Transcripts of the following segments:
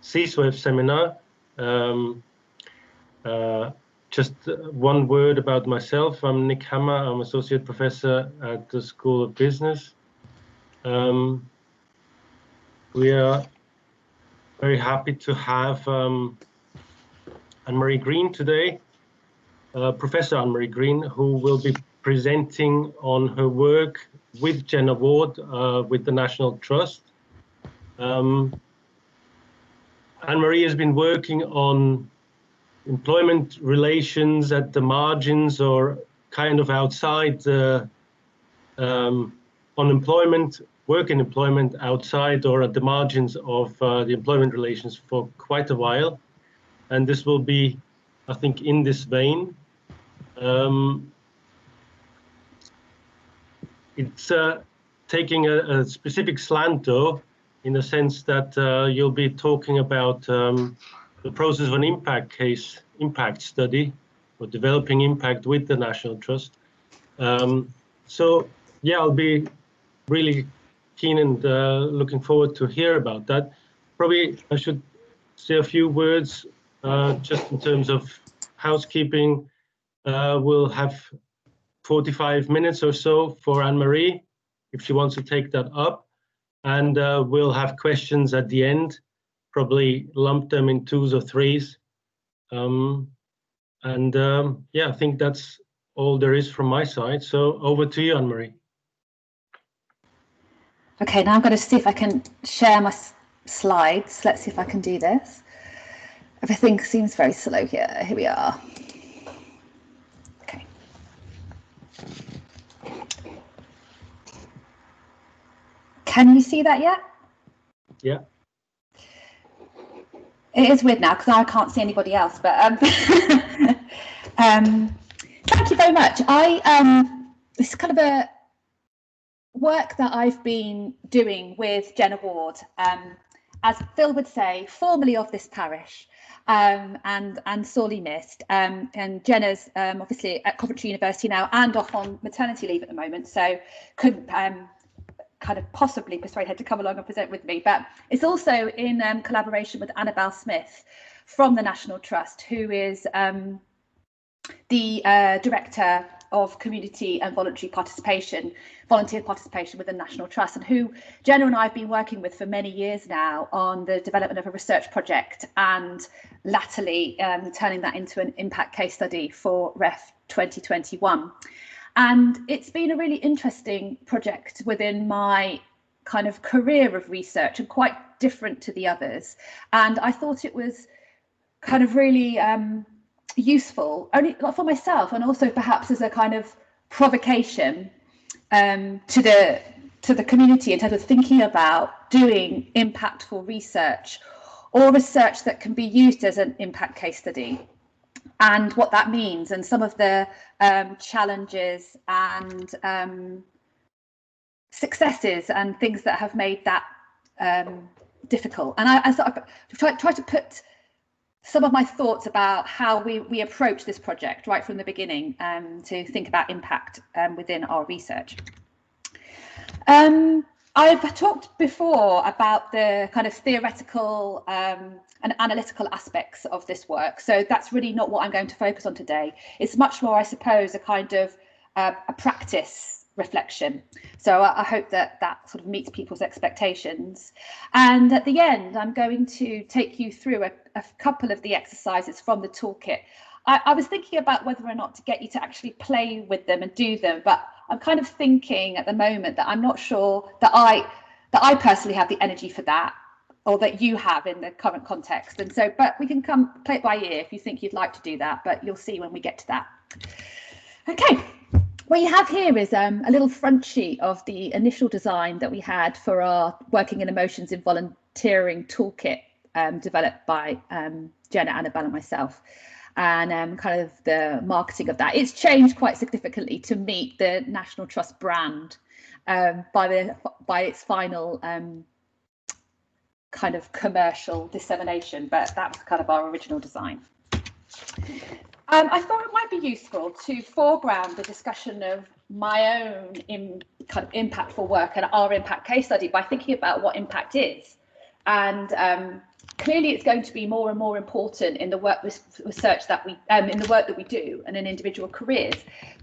CSWEF seminar. Just one word about myself. I'm Nick Hammer. I'm Associate Professor at the School of Business. We are very happy to have Anne-Marie Greene today, Professor Anne-Marie Greene, who will be presenting on her work with Jenna Ward with the National Trust. Anne-Marie has been working on employment relations at the margins or kind of outside unemployment, work and employment outside or at the margins of the employment relations for quite a while. And this will be, I think, in this vein. It's taking a specific slant, though, in the sense that you'll be talking about the process of an impact study, or developing impact with the National Trust. So yeah, I'll be really keen and looking forward to hear about that. Probably I should say a few words just in terms of housekeeping. We'll have 45 minutes or so for Anne-Marie, if she wants to take that up. And we'll have questions at the end, probably lump them in twos or threes. Yeah, I think that's all there is from my side. So over to you, Anne-Marie. Okay, now I'm going to see if I can share my slides. Let's see if I can do this. Everything seems very slow here. Here we are. Okay. Can you see that yet? Yeah. It is weird now because I can't see anybody else, but thank you very much. This is kind of a work that I've been doing with Jenna Ward, as Phil would say, formerly of this parish, and sorely missed. And Jenna's obviously at Coventry University now and off on maternity leave at the moment, so couldn't kind of possibly persuade her to come along and present with me. But it's also in collaboration with Annabelle Smith from the National Trust, who is the Director of Community and Volunteer Participation with the National Trust, and who Jenna and I have been working with for many years now on the development of a research project, and latterly turning that into an impact case study for REF 2021. And it's been a really interesting project within my kind of career of research, and quite different to the others. And I thought it was kind of really useful, only for myself, and also perhaps as a kind of provocation to the community in terms of thinking about doing impactful research, or research that can be used as an impact case study, and what that means, and some of the challenges and successes and things that have made that difficult. And I sort of try to put some of my thoughts about how we approach this project right from the beginning, to think about impact within our research. I've talked before about the kind of theoretical and analytical aspects of this work, so that's really not what I'm going to focus on today. It's much more, I suppose, a kind of a practice reflection. So I hope that that sort of meets people's expectations. And at the end, I'm going to take you through a couple of the exercises from the toolkit. I was thinking about whether or not to get you to actually play with them and do them, but I'm kind of thinking at the moment that I'm not sure that I personally have the energy for that, or that you have in the current context. And so, but we can come play it by ear if you think you'd like to do that, but you'll see when we get to that. Okay, what you have here is a little front sheet of the initial design that we had for our Working in Emotions in Volunteering toolkit, developed by Jenna, Annabelle and myself. And kind of the marketing of that. It's changed quite significantly to meet the National Trust brand by its final kind of commercial dissemination, but that was kind of our original design. I thought it might be useful to foreground the discussion of my own kind of impactful work and our impact case study by thinking about what impact is. and clearly it's going to be more and more important in the research that we in the work that we do and in individual careers.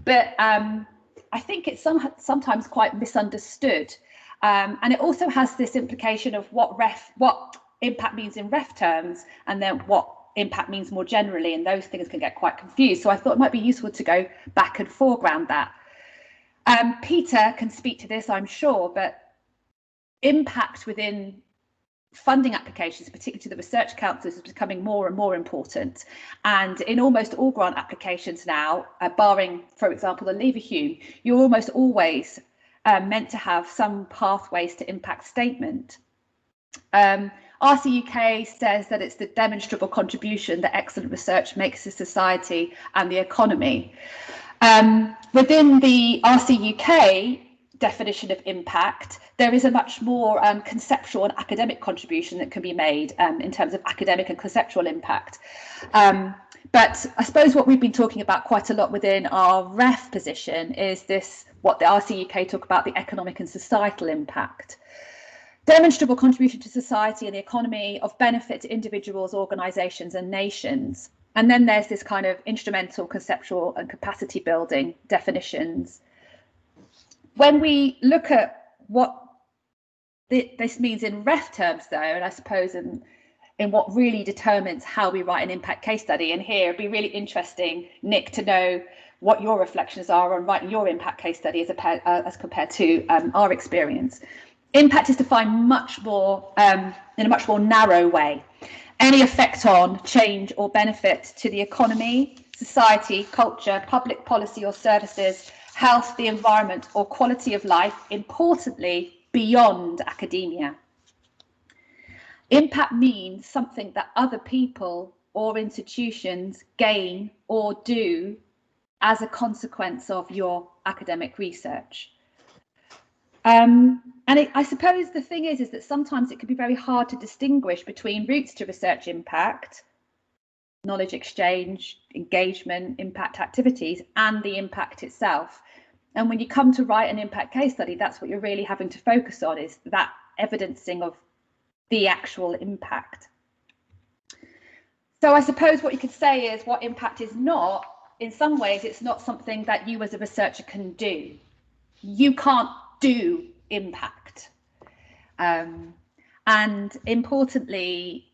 But I think it's sometimes quite misunderstood, and it also has this implication of what impact means in ref terms, and then what impact means more generally, and those things can get quite confused. So I thought it might be useful to go back and foreground that. Peter can speak to this, I'm sure, but impact within funding applications, particularly to the research councils, is becoming more and more important. And in almost all grant applications now, barring, for example, the Leverhulme, you're almost always meant to have some pathways to impact statement. RCUK says that it's the demonstrable contribution that excellent research makes to society and the economy. Within the RCUK definition of impact, there is a much more conceptual and academic contribution that can be made in terms of academic and conceptual impact. But I suppose what we've been talking about quite a lot within our REF position is this, what the RCUK talk about, the economic and societal impact. Demonstrable contribution to society and the economy of benefit to individuals, organisations and nations. And then there's this kind of instrumental, conceptual and capacity building definitions. When we look at what this means in REF terms, though, and I suppose in what really determines how we write an impact case study, and here it'd be really interesting, Nick, to know what your reflections are on writing your impact case study as compared to our experience. Impact is defined much more in a much more narrow way. Any effect on, change or benefit to the economy, society, culture, public policy or services, health, the environment or quality of life, importantly, beyond academia. Impact means something that other people or institutions gain or do as a consequence of your academic research. I suppose the thing is that sometimes it can be very hard to distinguish between routes to research impact, knowledge exchange, engagement, impact activities, and the impact itself. And when you come to write an impact case study, that's what you're really having to focus on, is that evidencing of the actual impact. So I suppose what you could say is what impact is not, in some ways, it's not something that you as a researcher can do. You can't do impact. And importantly,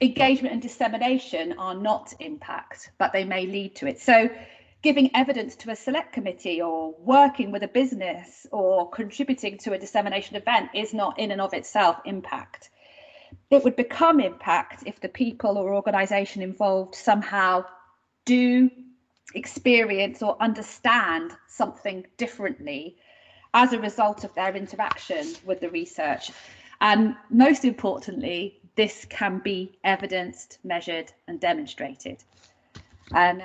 engagement and dissemination are not impact, but they may lead to it. So giving evidence to a select committee or working with a business or contributing to a dissemination event is not in and of itself impact. It would become impact if the people or organisation involved somehow do experience or understand something differently as a result of their interaction with the research. And most importantly, this can be evidenced, measured and demonstrated. And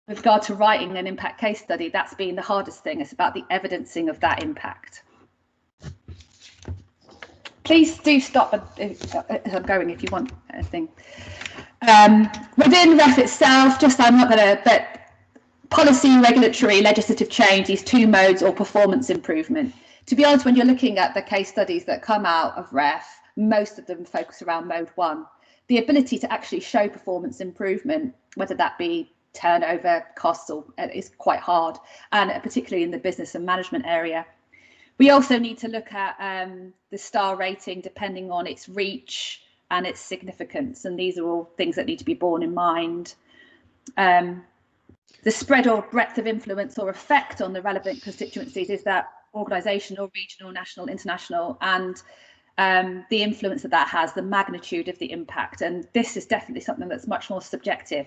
with regard to writing an impact case study, that's been the hardest thing. It's about the evidencing of that impact. Please do stop as I'm going if you want anything. Within REF itself, I'm not going to, but policy, regulatory, legislative change, these two modes or performance improvement. To be honest, when you're looking at the case studies that come out of REF, most of them focus around mode one. The ability to actually show performance improvement, whether that be turnover, costs, or is quite hard, and particularly in the business and management area. We also need to look at the star rating depending on its reach and its significance, and these are all things that need to be borne in mind. The spread or breadth of influence or effect on the relevant constituencies, is that organisational, regional, national, international, and the influence that has, the magnitude of the impact. And this is definitely something that's much more subjective.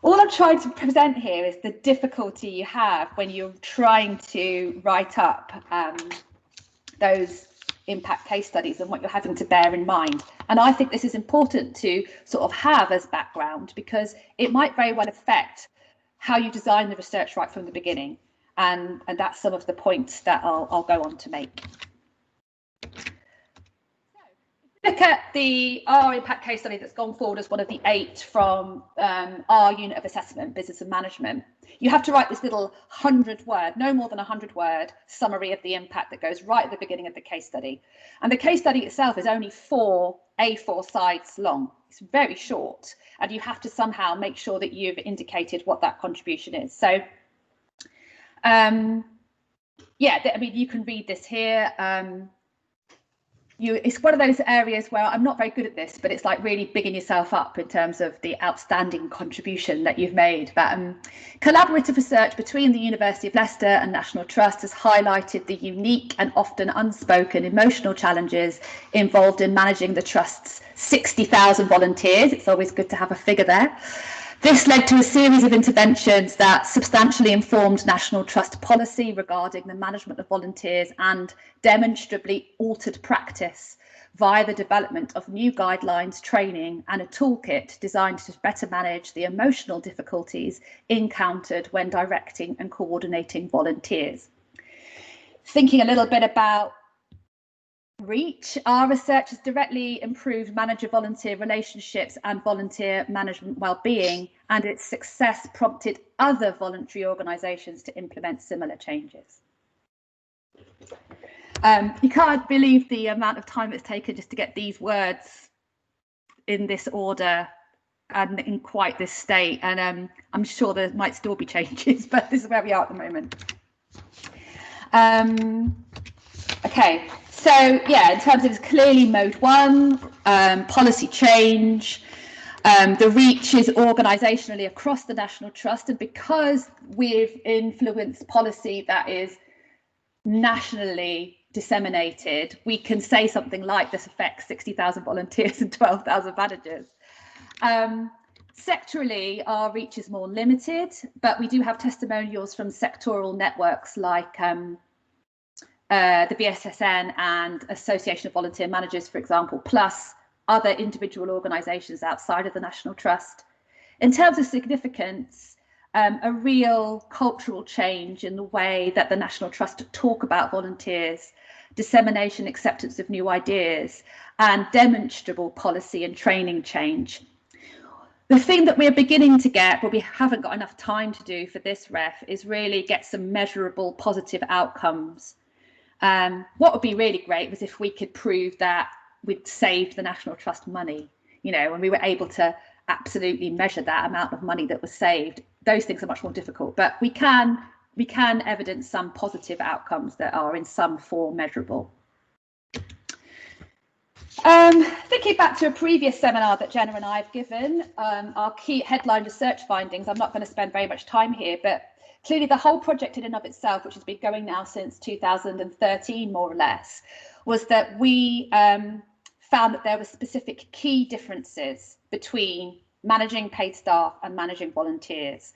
All I'm trying to present here is the difficulty you have when you're trying to write up those impact case studies and what you're having to bear in mind. And I think this is important to sort of have as background, because it might very well affect how you design the research right from the beginning. And that's some of the points that I'll go on to make. So, Look at our impact case study that's gone forward as one of the 8 from our unit of assessment, business and management. You have to write this little 100-word, no more than 100-word summary of the impact that goes right at the beginning of the case study. And the case study itself is only 4 A4 sides long. It's very short, and you have to somehow make sure that you've indicated what that contribution is. So, yeah, I mean, you can read this here. It's one of those areas where I'm not very good at this, but it's like really bigging yourself up in terms of the outstanding contribution that you've made. But collaborative research between the University of Leicester and National Trust has highlighted the unique and often unspoken emotional challenges involved in managing the Trust's 60,000 volunteers. It's always good to have a figure there. This led to a series of interventions that substantially informed National Trust policy regarding the management of volunteers and demonstrably altered practice via the development of new guidelines, training and a toolkit designed to better manage the emotional difficulties encountered when directing and coordinating volunteers. Thinking a little bit about reach, our research has directly improved manager-volunteer relationships and volunteer management well-being, and its success prompted other voluntary organisations to implement similar changes. You can't believe the amount of time it's taken just to get these words in this order and in quite this state, and I'm sure there might still be changes, but this is where we are at the moment. Okay. So, yeah, in terms of clearly mode 1, policy change, the reach is organisationally across the National Trust, and because we've influenced policy that is nationally disseminated, we can say something like this affects 60,000 volunteers and 12,000 managers. Sectorally, our reach is more limited, but we do have testimonials from sectoral networks like the BSSN and Association of Volunteer Managers, for example, plus other individual organisations outside of the National Trust. In terms of significance, a real cultural change in the way that the National Trust talk about volunteers, dissemination, acceptance of new ideas, and demonstrable policy and training change. The thing that we're beginning to get, but we haven't got enough time to do for this ref, is really get some measurable positive outcomes. What would be really great was if we could prove that we'd saved the National Trust money, you know, and we were able to absolutely measure that amount of money that was saved. Those things are much more difficult, but we can evidence some positive outcomes that are in some form measurable. Thinking back to a previous seminar that Jenna and I have given, our key headline research findings, I'm not going to spend very much time here, but clearly the whole project in and of itself, which has been going now since 2013, more or less, was that we found that there were specific key differences between managing paid staff and managing volunteers.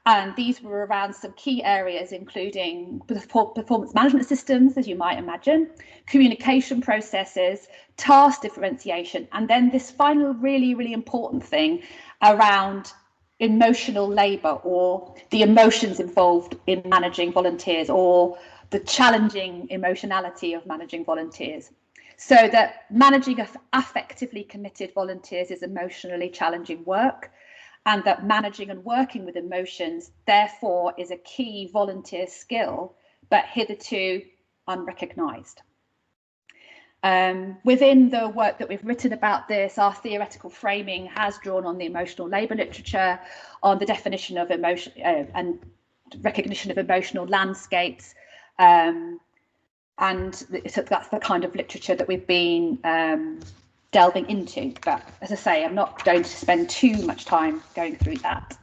And these were around some key areas, including performance management systems, as you might imagine, communication processes, task differentiation, and then this final really, really important thing around emotional labour, or the emotions involved in managing volunteers, or the challenging emotionality of managing volunteers. So that managing affectively committed volunteers is emotionally challenging work, and that managing and working with emotions, therefore, is a key volunteer skill, but hitherto unrecognised. Within the work that we've written about this, our theoretical framing has drawn on the emotional labour literature, on the definition of emotion and recognition of emotional landscapes, and so that's the kind of literature that we've been delving into. But as I say, I'm not going to spend too much time going through that.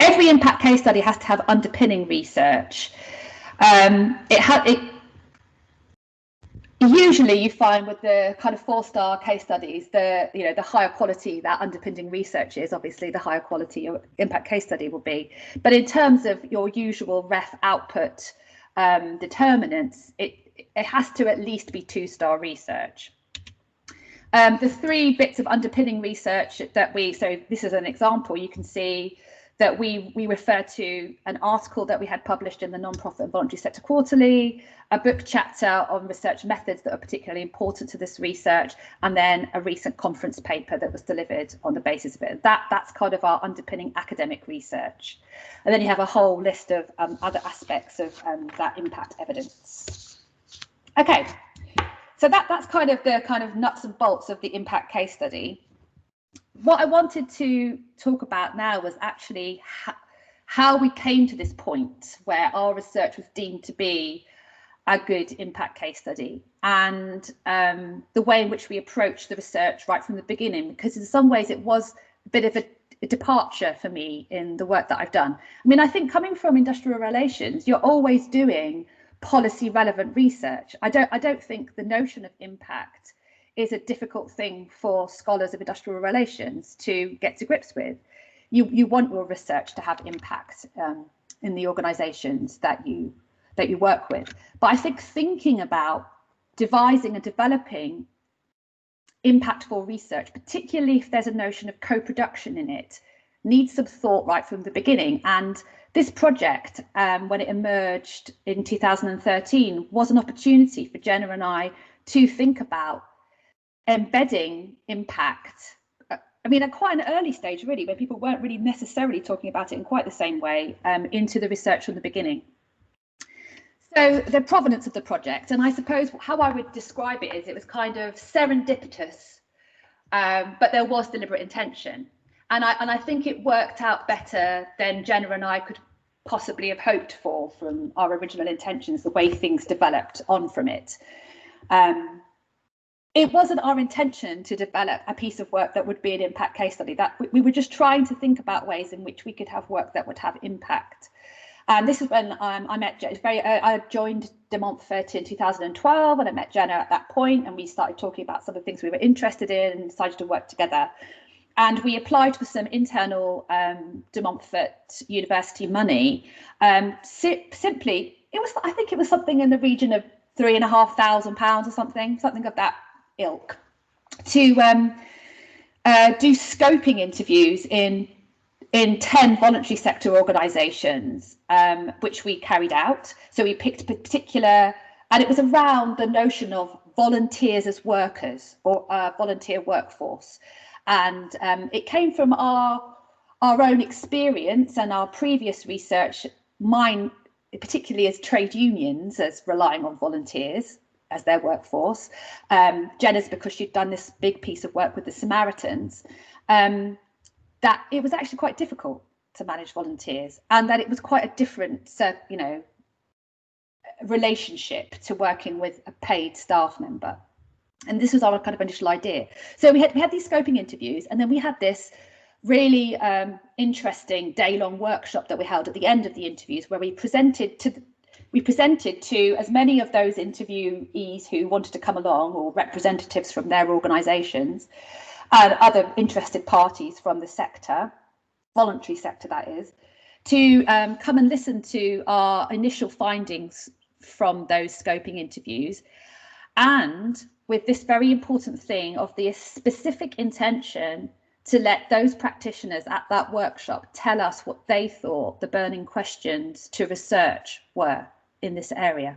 Every impact case study has to have underpinning research. Usually you find with the kind of 4-star case studies, the higher quality that underpinning research is, obviously the higher quality your impact case study will be. But in terms of your usual ref output determinants, it has to at least be 2-star research. The 3 bits of underpinning research that so this is an example, you can see that we refer to an article that we had published in the Non-Profit and Voluntary Sector Quarterly, a book chapter on research methods that are particularly important to this research, and then a recent conference paper that was delivered on the basis of it. That's kind of our underpinning academic research. And then you have a whole list of other aspects of that impact evidence. Okay, so that's kind of the nuts and bolts of the impact case study. What I wanted to talk about now was actually how we came to this point where our research was deemed to be a good impact case study, and the way in which we approached the research right from the beginning, because in some ways it was a bit of a departure for me in the work that I've done. I mean, I think coming from industrial relations, you're always doing policy relevant research. I don't think the notion of impact is a difficult thing for scholars of industrial relations to get to grips with. You want your research to have impact in the organisations that you work with. But I think thinking about devising and developing impactful research, particularly if there's a notion of co-production in it, needs some thought right from the beginning. And this project, when it emerged in 2013, was an opportunity for Jenna and I to think about embedding impact, I mean, at quite an early stage, really, where people weren't really necessarily talking about it in quite the same way, into the research from the beginning. So the provenance of the project, and I suppose how I would describe it is it was kind of serendipitous, but there was deliberate intention. And I think it worked out better than Jenna and I could possibly have hoped for from our original intentions, the way things developed on from it. It wasn't our intention to develop a piece of work that would be an impact case study. That we were just trying to think about ways in which we could have work that would have impact. And this is when I met Jenna. I joined De Montfort in 2012, and I met Jenna at that point, and we started talking about some of the things we were interested in and decided to work together. And we applied for some internal De Montfort University money. Simply, I think it was something in the region of £3,500 or something of that ilk, to do scoping interviews in 10 voluntary sector organisations, which we carried out. So we picked particular, and it was around the notion of volunteers as workers, or volunteer workforce. And it came from our own experience and our previous research, mine particularly as trade unions, as relying on volunteers as their workforce. Jenna's because she'd done this big piece of work with the Samaritans, that it was actually quite difficult to manage volunteers, and that it was quite a different, relationship to working with a paid staff member. And this was our kind of initial idea. So we had these scoping interviews, and then we had this really interesting day-long workshop that we held at the end of the interviews, where we presented to as many of those interviewees who wanted to come along, or representatives from their organisations and other interested parties from the sector, voluntary sector that is, to come and listen to our initial findings from those scoping interviews, and with this very important thing of the specific intention to let those practitioners at that workshop tell us what they thought the burning questions to research were in this area.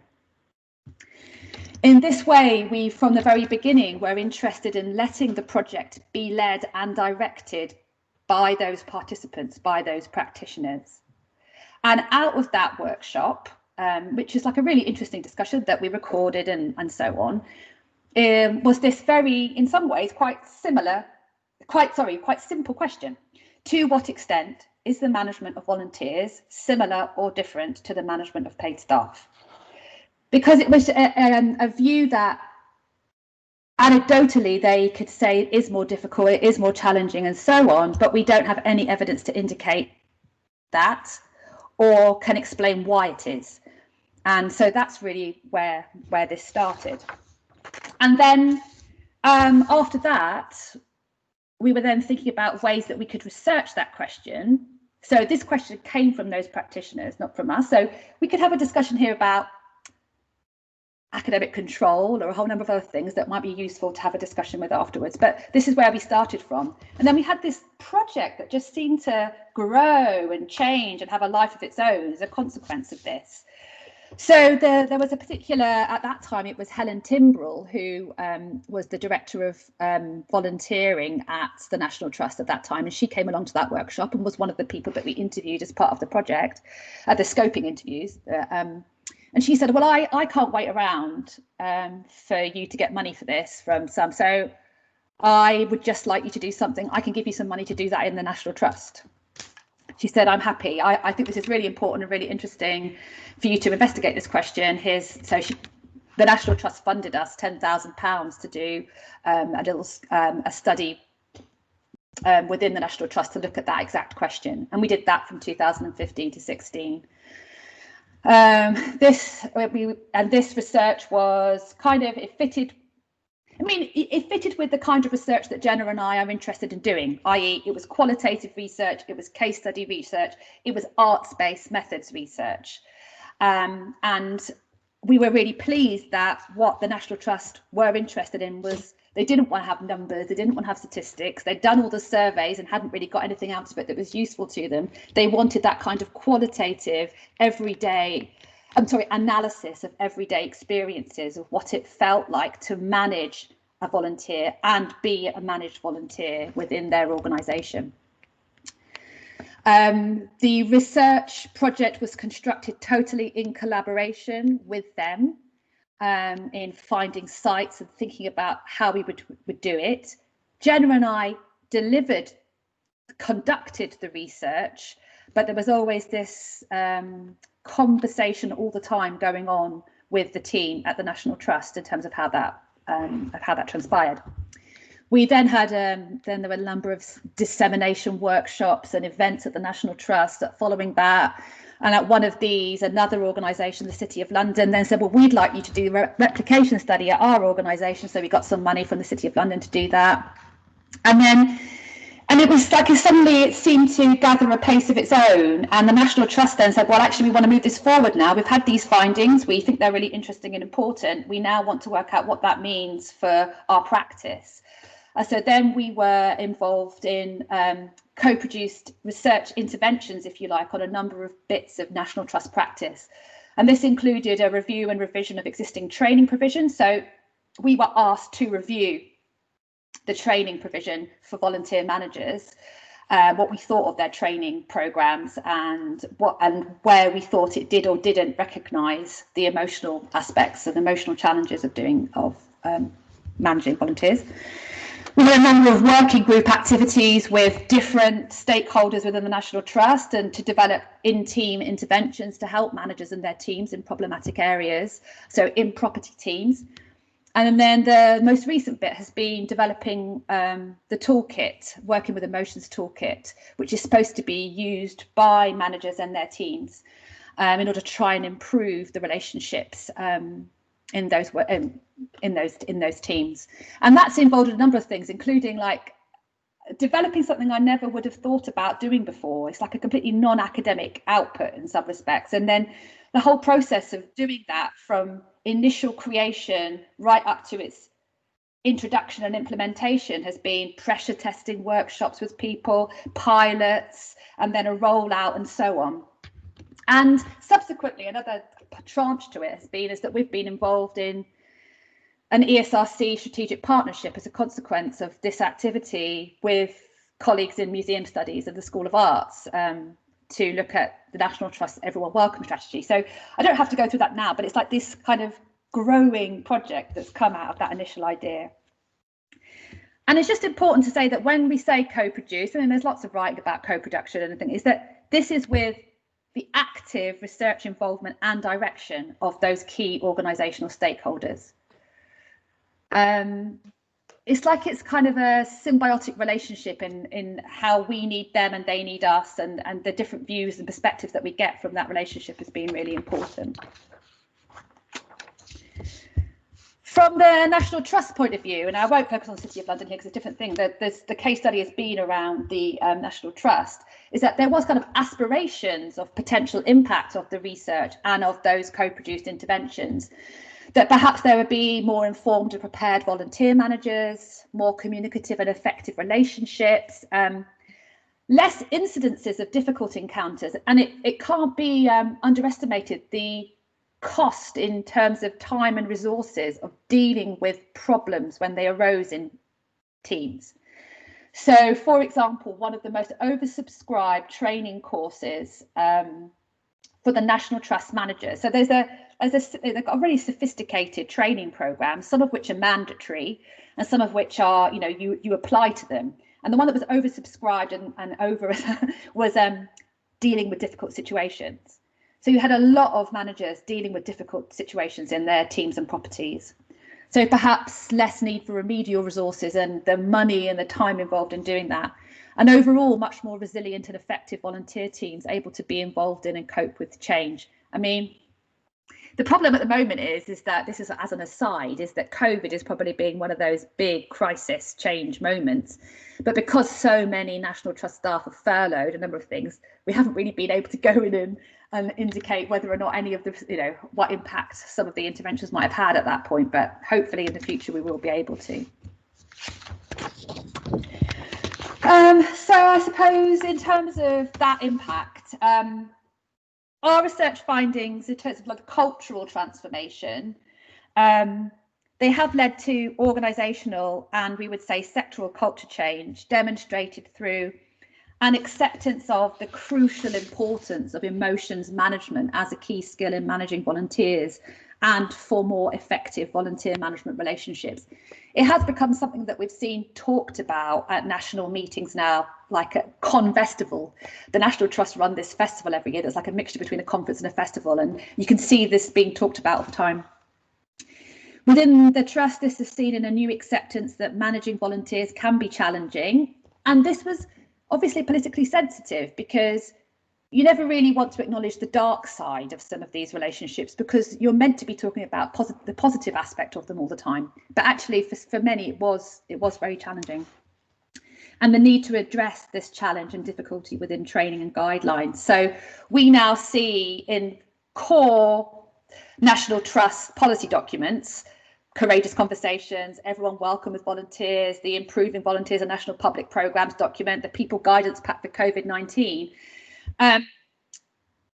In this way, we, from the very beginning, were interested in letting the project be led and directed by those participants, by those practitioners. And out of that workshop, which is like a really interesting discussion that we recorded and so on, was this very, in some ways, quite simple question. To what extent is the management of volunteers similar or different to the management of paid staff? Because it was a view that anecdotally they could say it is more difficult, it is more challenging and so on, but we don't have any evidence to indicate that or can explain why it is. And so that's really where this started. And then after that, we were then thinking about ways that we could research that question. So this question came from those practitioners, not from us. So we could have a discussion here about academic control or a whole number of other things that might be useful to have a discussion with afterwards. But this is where we started from. And then we had this project that just seemed to grow and change and have a life of its own as a consequence of this. So there was a particular, at that time, it was Helen Timbrell, who was the director of volunteering at the National Trust at that time. And she came along to that workshop and was one of the people that we interviewed as part of the project, the scoping interviews. And she said, well, I can't wait around for you to get money for this from some. So I would just like you to do something. I can give you some money to do that in the National Trust. She said, I'm happy. I think this is really important and really interesting for you to investigate this question. The National Trust funded us £10,000 to do a study within the National Trust to look at that exact question. And we did that from 2015 to 16. This research was it fitted with the kind of research that Jenna and I are interested in doing, i.e. it was qualitative research, it was case study research, it was arts-based methods research. And we were really pleased that what the National Trust were interested in was they didn't want to have numbers, they didn't want to have statistics, they'd done all the surveys and hadn't really got anything out of it that was useful to them. They wanted that kind of qualitative, analysis of everyday experiences of what it felt like to manage a volunteer and be a managed volunteer within their organisation. The research project was constructed totally in collaboration with them, in finding sites and thinking about how we would do it. Jenna and I conducted the research, but there was always this conversation all the time going on with the team at the National Trust in terms of how that transpired. We then had there were a number of dissemination workshops and events at the National Trust following that. And at one of these, another organisation, the City of London, then said, well, we'd like you to do a replication study at our organisation. So we got some money from the City of London to do that. And it was like suddenly it seemed to gather a pace of its own. And the National Trust then said, well, actually, we want to move this forward now. We've had these findings. We think they're really interesting and important. We now want to work out what that means for our practice. So then we were involved in co-produced research interventions, if you like, on a number of bits of National Trust practice. And this included a review and revision of existing training provisions. So we were asked to review the training provision for volunteer managers, what we thought of their training programs and where we thought it did or didn't recognise the emotional aspects and emotional challenges of managing volunteers. We had a number of working group activities with different stakeholders within the National Trust and to develop in-team interventions to help managers and their teams in problematic areas, so in property teams. And then the most recent bit has been developing the Toolkit, working with Emotions Toolkit, which is supposed to be used by managers and their teams in order to try and improve the relationships in those teams. And that's involved in a number of things, including like developing something I never would have thought about doing before. It's like a completely non-academic output in some respects. And then the whole process of doing that from initial creation right up to its introduction and implementation has been pressure testing workshops with people, pilots, and then a rollout and so on. And subsequently, another tranche to it is that we've been involved in an ESRC strategic partnership as a consequence of this activity with colleagues in museum studies and the School of Arts to look at the National Trust Everyone Welcome strategy. So I don't have to go through that now, but it's like this kind of growing project that's come out of that initial idea. And it's just important to say that when we say co-produce, and there's lots of writing about co-production and things, is that this is with the active research involvement and direction of those key organisational stakeholders. It's like it's kind of a symbiotic relationship in how we need them and they need us, and the different views and perspectives that we get from that relationship has been really important. From the National Trust point of view, and I won't focus on the City of London here because it's a different thing, the case study has been around the National Trust, is that there was kind of aspirations of potential impact of the research and of those co-produced interventions. that perhaps there would be more informed and prepared volunteer managers, more communicative and effective relationships, less incidences of difficult encounters. And it can't be underestimated, the cost in terms of time and resources of dealing with problems when they arose in teams. So, for example, one of the most oversubscribed training courses for the National Trust managers. So they've got a really sophisticated training program, some of which are mandatory and some of which are, you apply to them. And the one that was oversubscribed and over was dealing with difficult situations. So you had a lot of managers dealing with difficult situations in their teams and properties. So perhaps less need for remedial resources and the money and the time involved in doing that. And overall, much more resilient and effective volunteer teams able to be involved in and cope with change. I mean, the problem at the moment is that, this is as an aside, is that COVID is probably being one of those big crisis change moments. But because so many National Trust staff are furloughed, a number of things, we haven't really been able to go in and indicate whether or not any of the, what impact some of the interventions might have had at that point. But hopefully in the future we will be able to. So I suppose in terms of that impact, our research findings in terms of like cultural transformation, they have led to organisational and we would say sectoral culture change demonstrated through an acceptance of the crucial importance of emotions management as a key skill in managing volunteers and for more effective volunteer management relationships. It has become something that we've seen talked about at national meetings now, like at Convestival. The National Trust run this festival every year. There's like a mixture between a conference and a festival, and you can see this being talked about all the time. Within the Trust, this is seen in a new acceptance that managing volunteers can be challenging. And this was obviously politically sensitive because you never really want to acknowledge the dark side of some of these relationships because you're meant to be talking about the positive aspect of them all the time. But actually, for many, it was very challenging. And the need to address this challenge and difficulty within training and guidelines. So we now see in core National Trust policy documents, courageous conversations, everyone welcome with volunteers, the improving volunteers and national public programs document, the people guidance pack for COVID-19,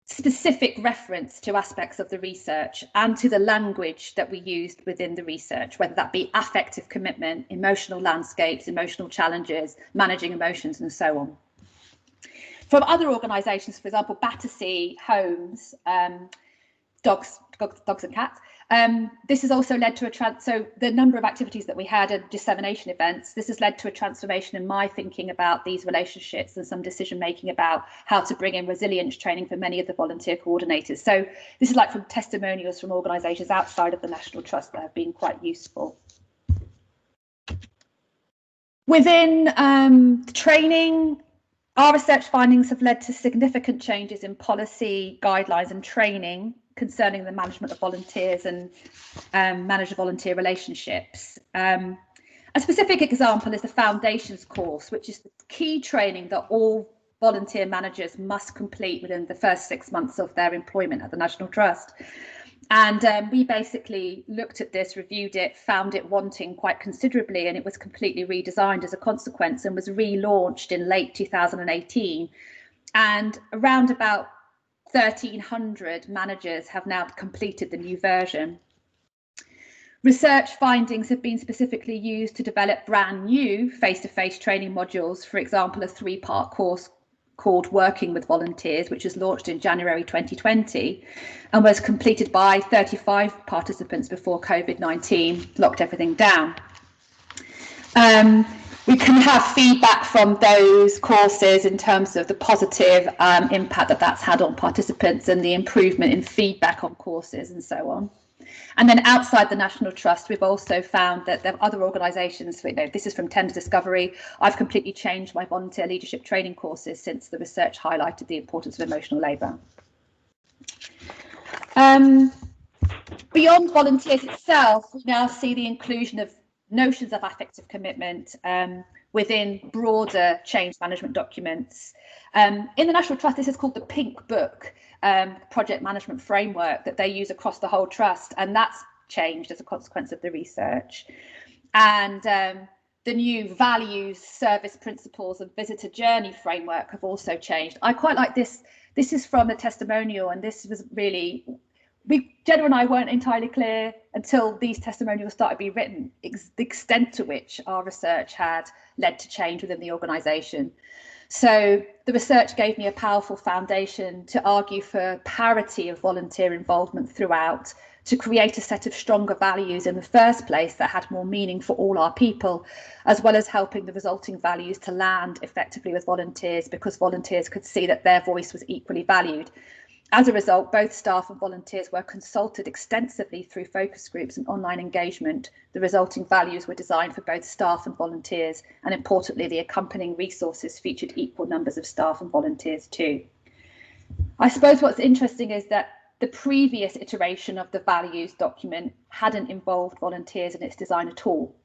specific reference to aspects of the research and to the language that we used within the research, whether that be affective commitment, emotional landscapes, emotional challenges, managing emotions, and so on. From other organisations, for example, Battersea Homes, dogs and cats. This has also led to so the number of activities that we had and dissemination events, this has led to a transformation in my thinking about these relationships and some decision making about how to bring in resilience training for many of the volunteer coordinators. So this is like from testimonials from organisations outside of the National Trust that have been quite useful. Within training, our research findings have led to significant changes in policy, guidelines and training concerning the management of volunteers and manager-volunteer relationships. A specific example is the Foundations course, which is the key training that all volunteer managers must complete within the first 6 months of their employment at the National Trust. And we basically looked at this, reviewed it, found it wanting quite considerably, and it was completely redesigned as a consequence and was relaunched in late 2018. And around about 1,300 managers have now completed the new version. Research findings have been specifically used to develop brand new face-to-face training modules, for example, a 3-part course called Working with Volunteers, which was launched in January 2020 and was completed by 35 participants before COVID-19 locked everything down. We can have feedback from those courses in terms of the positive impact that that's had on participants and the improvement in feedback on courses and so on. And then outside the National Trust, we've also found that there are other organisations, this is from Thames Discovery. I've completely changed my volunteer leadership training courses since the research highlighted the importance of emotional labour. Beyond volunteers itself, we now see the inclusion of notions of affective commitment within broader change management documents. In the National Trust, this is called the Pink Book project management framework that they use across the whole trust, and that's changed as a consequence of the research. And the new values, service principles and visitor journey framework have also changed. I quite like this. This is from a testimonial, and this was really, Jenna and I weren't entirely clear until these testimonials started being written, the extent to which our research had led to change within the organisation. So the research gave me a powerful foundation to argue for parity of volunteer involvement throughout, to create a set of stronger values in the first place that had more meaning for all our people, as well as helping the resulting values to land effectively with volunteers, because volunteers could see that their voice was equally valued. As a result, both staff and volunteers were consulted extensively through focus groups and online engagement. The resulting values were designed for both staff and volunteers, and importantly, the accompanying resources featured equal numbers of staff and volunteers too. I suppose what's interesting is that the previous iteration of the values document hadn't involved volunteers in its design at all.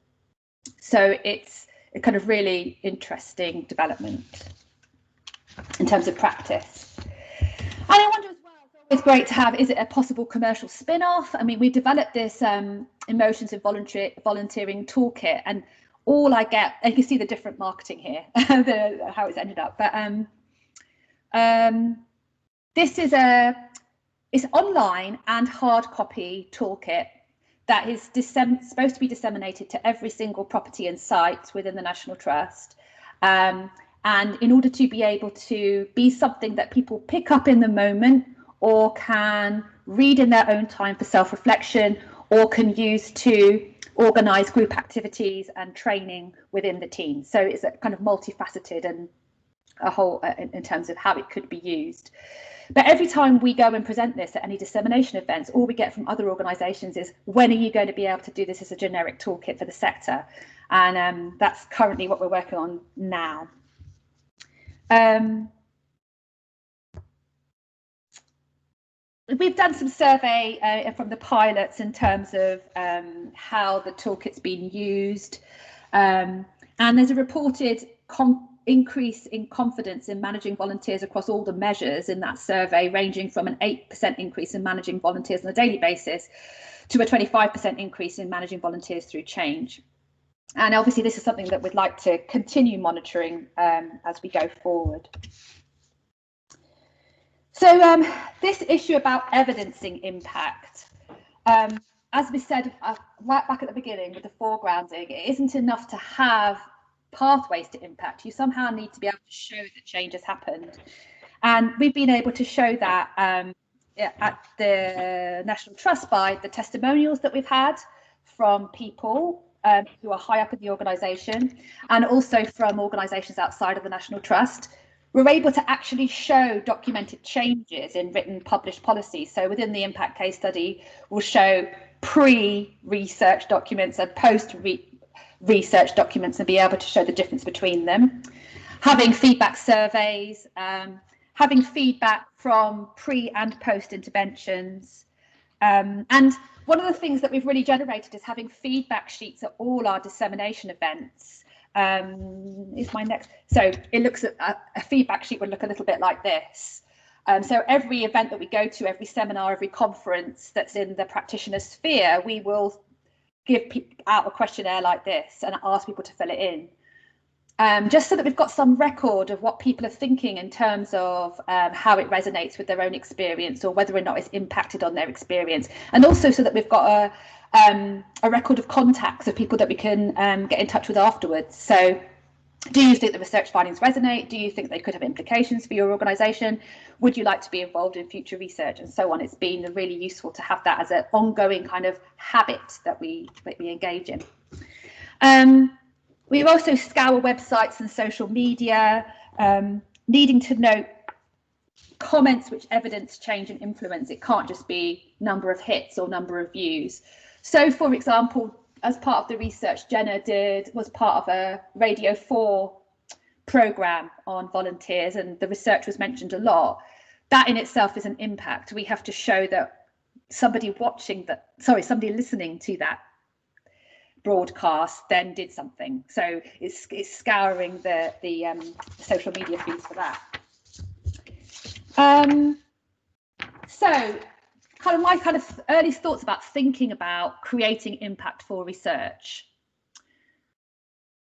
So it's a kind of really interesting development in terms of practice. And I wonder as well, it's great to have, is it a possible commercial spin-off? I mean, we developed this emotions in volunteering toolkit, and all I get, and you can see the different marketing here, how it's ended up. But this is it's online and hard copy toolkit that is supposed to be disseminated to every single property and site within the National Trust. And in order to be able to be something that people pick up in the moment, or can read in their own time for self-reflection, or can use to organise group activities and training within the team. So it's a kind of multifaceted and a whole in terms of how it could be used. But every time we go and present this at any dissemination events, all we get from other organisations is, when are you going to be able to do this as a generic toolkit for the sector? And that's currently what we're working on now. We've done some survey from the pilots in terms of how the toolkit's been used, and there's a reported increase in confidence in managing volunteers across all the measures in that survey, ranging from an 8% increase in managing volunteers on a daily basis to a 25% increase in managing volunteers through change. And obviously this is something that we'd like to continue monitoring as we go forward. So this issue about evidencing impact, as we said right back at the beginning with the foregrounding, it isn't enough to have pathways to impact. You somehow need to be able to show that change has happened. And we've been able to show that at the National Trust by the testimonials that we've had from people who are high up in the organisation, and also from organisations outside of the National Trust. We're able to actually show documented changes in written published policies. So within the impact case study, we'll show pre-research documents and post-research documents and be able to show the difference between them. Having feedback surveys, having feedback from pre and post interventions. And one of the things that we've really generated is having feedback sheets at all our dissemination events. Is my next, so it looks at a feedback sheet would look a little bit like this. So every event that we go to, every seminar, every conference that's in the practitioner sphere, we will give out a questionnaire like this and ask people to fill it in, just so that we've got some record of what people are thinking in terms of how it resonates with their own experience, or whether or not it's impacted on their experience, and also so that we've got a record of contacts of people that we can get in touch with afterwards. So do you think the research findings resonate? Do you think they could have implications for your organisation? Would you like to be involved in future research, and so on? It's been really useful to have that as an ongoing kind of habit that we engage in. We also scour websites and social media, needing to note comments which evidence change and influence. It can't just be number of hits or number of views. So, for example, as part of the research Jenna was part of a Radio 4 programme on volunteers, and the research was mentioned a lot. That in itself is an impact. We have to show that somebody listening to that broadcast then did something. So it's scouring the social media feeds for that. So my early thoughts about thinking about creating impact for research.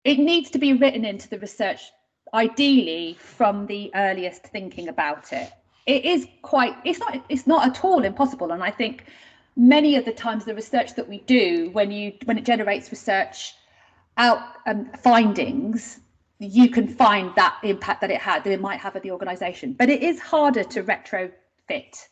It needs to be written into the research, ideally from the earliest thinking about it. It's not at all impossible, and I think many of the times the research that we do, when it generates research findings, you can find that impact that it might have at the organisation, but it is harder to retrofit.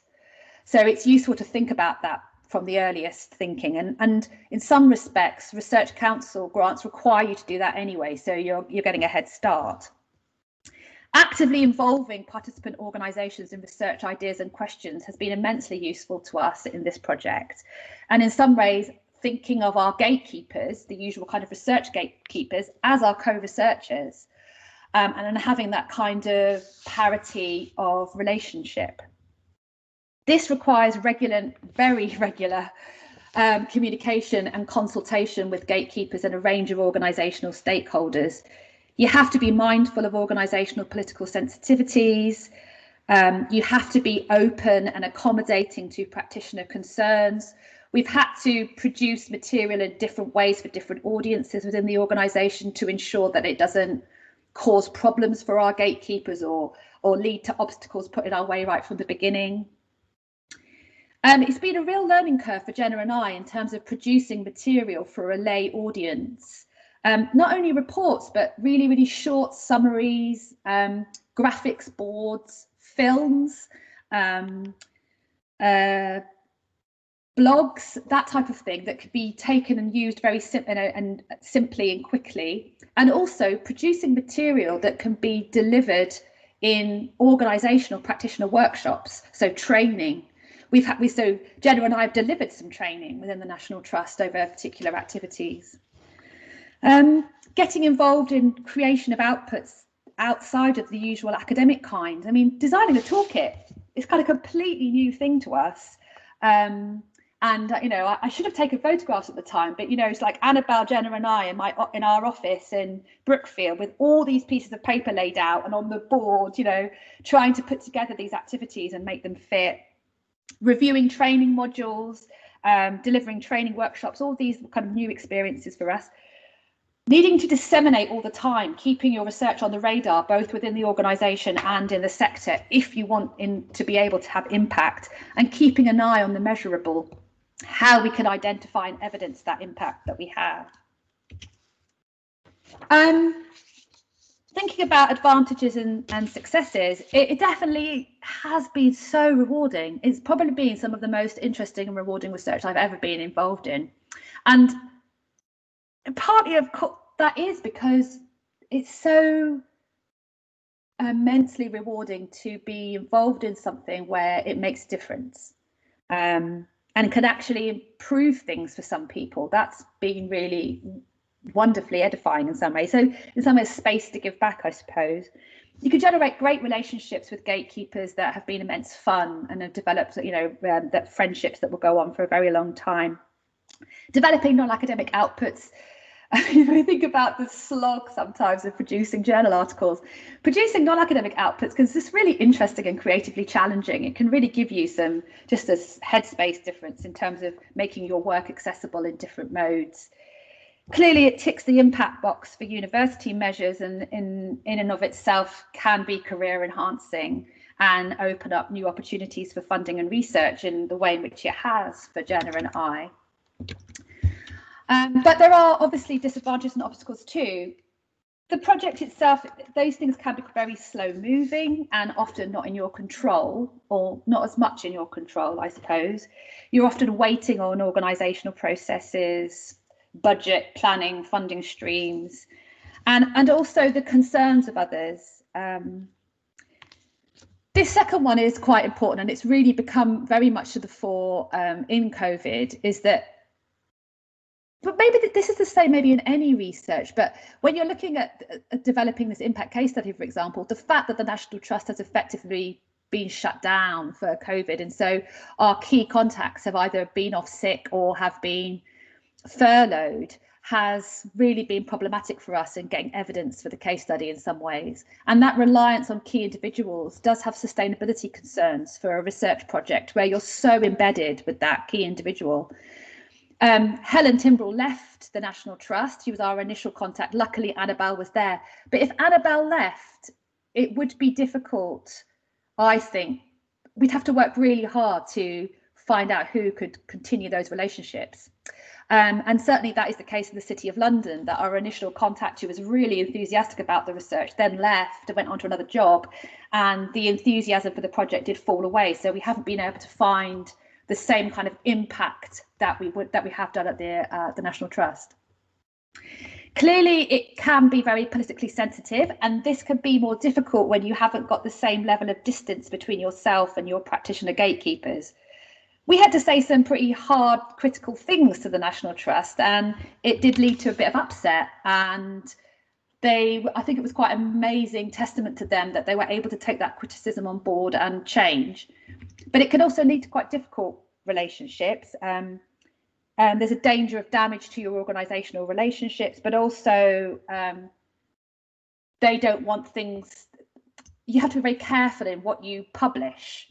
So it's useful to think about that from the earliest thinking, and in some respects, Research Council grants require you to do that anyway, so you're getting a head start. Actively involving participant organisations in research ideas and questions has been immensely useful to us in this project, and in some ways, thinking of our gatekeepers, the usual kind of research gatekeepers, as our co-researchers, and then having that kind of parity of relationship. This requires very regular communication and consultation with gatekeepers and a range of organisational stakeholders. You have to be mindful of organisational political sensitivities. You have to be open and accommodating to practitioner concerns. We've had to produce material in different ways for different audiences within the organisation to ensure that it doesn't cause problems for our gatekeepers or lead to obstacles put in our way right from the beginning. It's been a real learning curve for Jenna and I in terms of producing material for a lay audience. Not only reports, but really short summaries, graphics boards, films, blogs, that type of thing that could be taken and used very simply and quickly, and also producing material that can be delivered in organisational practitioner workshops, so training. So Jenna and I have delivered some training within the National Trust over particular activities. Getting involved in creation of outputs outside of the usual academic kind. I mean, designing a toolkit is kind of a completely new thing to us. And I should have taken photographs at the time, but it's like Annabelle, Jenna and I in our office in Brookfield with all these pieces of paper laid out and on the board, trying to put together these activities and make them fit. Reviewing training modules, delivering training workshops, all these kind of new experiences for us. Needing to disseminate all the time, keeping your research on the radar, both within the organisation and in the sector, if you want to be able to have impact, and keeping an eye on the measurable, how we can identify and evidence that impact that we have. Thinking about advantages and successes, it definitely has been so rewarding. It's probably been some of the most interesting and rewarding research I've ever been involved in. And partly, of course, that is because it's so immensely rewarding to be involved in something where it makes a difference and can actually improve things for some people. That's been really wonderfully edifying in some ways. So in some ways, space to give back, I suppose. You can generate great relationships with gatekeepers that have been immense fun and have developed, that friendships that will go on for a very long time. Developing non-academic outputs. I think about the slog sometimes of producing journal articles. Producing non-academic outputs, because it's really interesting and creatively challenging. It can really give you just a headspace difference in terms of making your work accessible in different modes. Clearly, it ticks the impact box for university measures, and in and of itself can be career enhancing and open up new opportunities for funding and research in the way in which it has for Jenna and I. But there are obviously disadvantages and obstacles too. The project itself, those things can be very slow moving and often not in your control, or not as much in your control, I suppose. You're often waiting on organisational processes, budget, planning, funding streams, and also the concerns of others. This second one is quite important, and it's really become very much to the fore in COVID, is that, but maybe this is the same maybe in any research, but when you're looking at developing this impact case study, for example, the fact that the National Trust has effectively been shut down for COVID, and so our key contacts have either been off sick or have been furloughed has really been problematic for us in getting evidence for the case study in some ways. And that reliance on key individuals does have sustainability concerns for a research project where you're so embedded with that key individual. Helen Timbrell left the National Trust. She was our initial contact. Luckily, Annabelle was there. But if Annabelle left, it would be difficult, I think. We'd have to work really hard to find out who could continue those relationships. And certainly that is the case in the City of London, that our initial contact, who was really enthusiastic about the research, then left and went on to another job. And the enthusiasm for the project did fall away. So we haven't been able to find the same kind of impact that we have done at the National Trust. Clearly, it can be very politically sensitive, and this can be more difficult when you haven't got the same level of distance between yourself and your practitioner gatekeepers. We had to say some pretty hard, critical things to the National Trust, and it did lead to a bit of upset. And I think it was quite an amazing testament to them that they were able to take that criticism on board and change. But it can also lead to quite difficult relationships. There's a danger of damage to your organisational relationships, but also they don't want things. You have to be very careful in what you publish.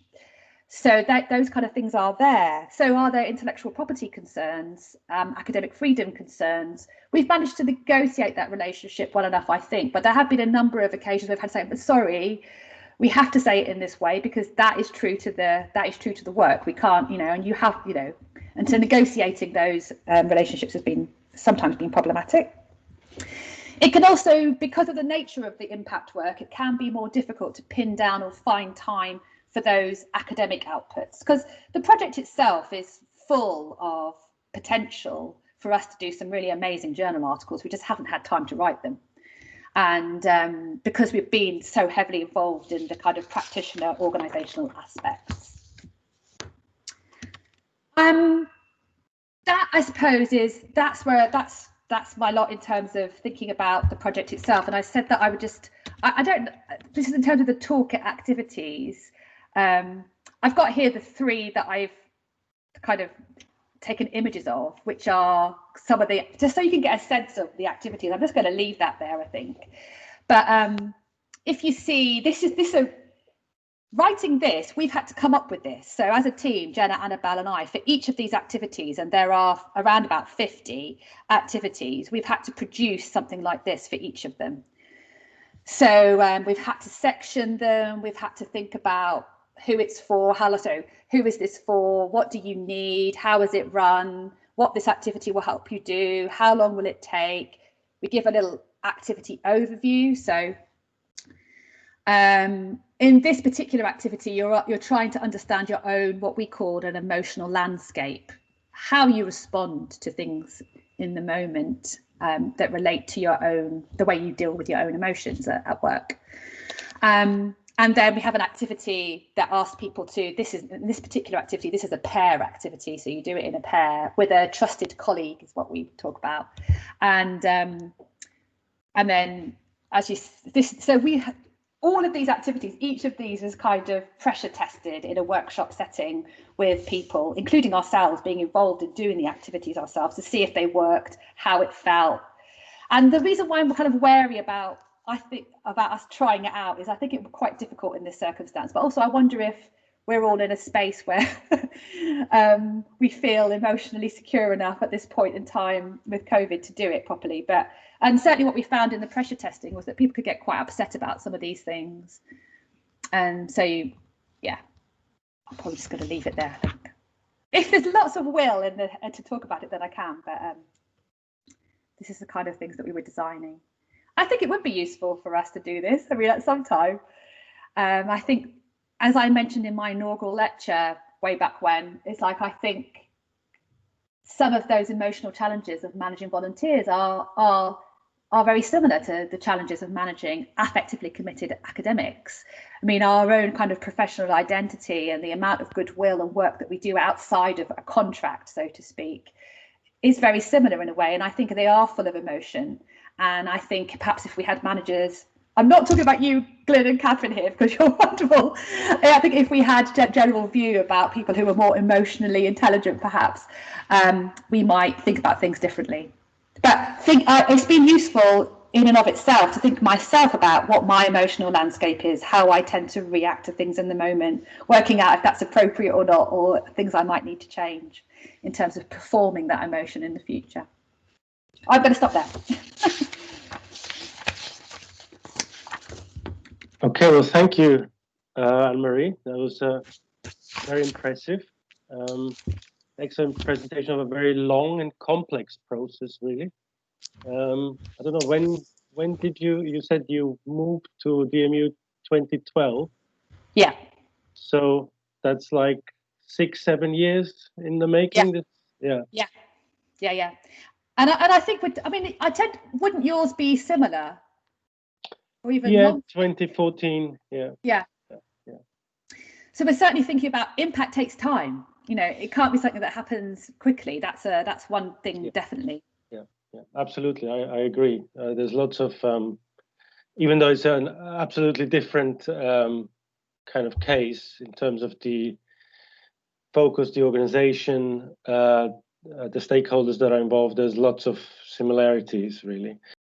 So those kind of things are there. So are there intellectual property concerns, academic freedom concerns? We've managed to negotiate that relationship well enough, I think, but there have been a number of occasions we've had to say, but sorry, we have to say it in this way because that is true to the work. We can't, and you have, and so negotiating those relationships has sometimes been problematic. It can also, because of the nature of the impact work, it can be more difficult to pin down or find time for those academic outputs, because the project itself is full of potential for us to do some really amazing journal articles. We just haven't had time to write them. And because we've been so heavily involved in the kind of practitioner organisational aspects. That, I suppose, that's my lot in terms of thinking about the project itself. And I said that I would just, this is in terms of the Toolkit activities. I've got here the 3 that I've kind of taken images of, which are some of the, just so you can get a sense of the activities. I'm just going to leave that there, I think. But if you see, so writing this, we've had to come up with this. So as a team, Jenna, Annabelle and I, for each of these activities, and there are around about 50 activities, we've had to produce something like this for each of them. So we've had to section them, we've had to think about who it's for, who is this for, what do you need, how is it run, what this activity will help you do, how long will it take. We give a little activity overview. So in this particular activity, you're trying to understand your own, what we call an emotional landscape, how you respond to things in the moment that relate to your own, the way you deal with your own emotions at work. And then we have an activity that asks people to, in this particular activity, this is a pair activity. So you do it in a pair with a trusted colleague is what we talk about. And then all of these activities, each of these is kind of pressure tested in a workshop setting with people, including ourselves, being involved in doing the activities ourselves to see if they worked, how it felt. And the reason why I'm kind of wary about us trying it out is I think it would be quite difficult in this circumstance, but also I wonder if we're all in a space where we feel emotionally secure enough at this point in time with COVID to do it properly. And certainly what we found in the pressure testing was that people could get quite upset about some of these things. And so, yeah, I'm probably just going to leave it there, I think. If there's lots of will to talk about it, then I can, but this is the kind of things that we were designing. I think it would be useful for us to do this, at some time. I think, as I mentioned in my inaugural lecture way back when, it's like I think some of those emotional challenges of managing volunteers are very similar to the challenges of managing affectively committed academics. I mean, our own kind of professional identity and the amount of goodwill and work that we do outside of a contract, so to speak, is very similar in a way. And I think they are full of emotion. And I think perhaps if we had managers I'm not talking about you, Glyn and Catherine here, because you're wonderful. I think if we had a general view about people who are more emotionally intelligent, perhaps, we might think about things differently. But it's been useful in and of itself to think myself about what my emotional landscape is, how I tend to react to things in the moment, working out if that's appropriate or not, or things I might need to change in terms of performing that emotion in the future. I'm going to stop there. Okay, well, thank you, Anne-Marie. That was very impressive. Excellent presentation of a very long and complex process, really. I don't know, when did you said you moved to DMU 2012? Yeah. So that's like 6-7 years in the making. Yeah. And I think wouldn't yours be similar? Or even longer? 2014. Yeah. So we're certainly thinking about impact takes time. It can't be something that happens quickly. That's one thing, definitely. Yeah, absolutely. I agree. There's lots of, even though it's an absolutely different kind of case in terms of the focus, the organization, the stakeholders that are involved, there's lots of similarities, really.